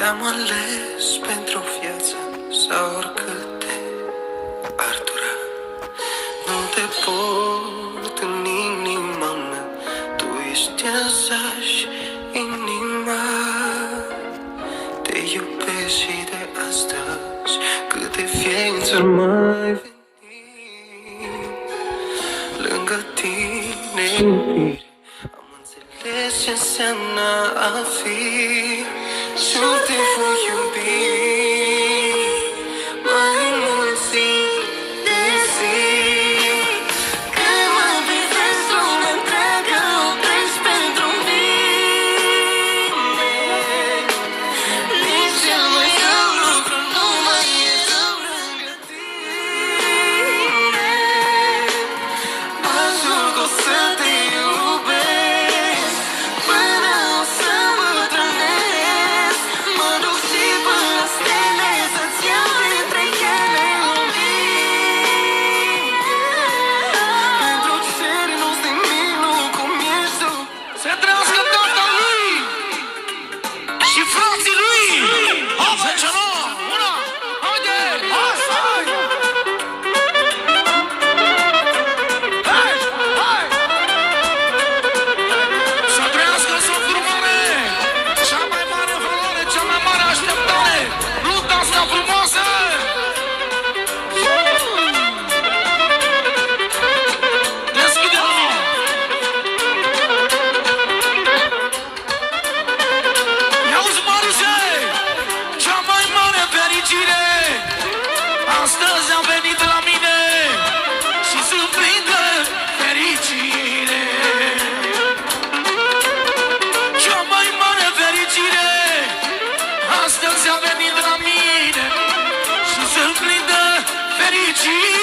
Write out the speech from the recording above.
Te-am ales pentru viață sau oricât te ar dura. Nu te port în inima mea, tu ești însăși inima. Te iubesc și de astăzi, câte vieți ar mai veni. Lângă tine iubire, am înțeles ce înseamnă a fi. Și te voi iubi mai mult zi de zi. Când mă privesc, lumea întreagă oprești pentru mine. Nici cel mai rău lucru nu mai e rău lângă tine. Ajung o să te iubesc până o să îmbătrânesc. Mă duc și până la stele să-ți iau dintre ele un mine. Pentru cer nu-ți nimic, nu cum ești tu. Să trăiască tatăl lui și frații lui! Hai, ceva! Una! Haide! Hai! Hai! Hai! Să trăiască socru mare! Cea mai mare valoare, cea mai mare așteptare! Lupta asta frumoasă! Deschide-o! Ia-uzi, Mariuse! Cea mai mare fericire astăzi a venit la mine și sunt plin de fericire. Cea mai mare fericire astăzi a venit la mine și sunt plin de fericire.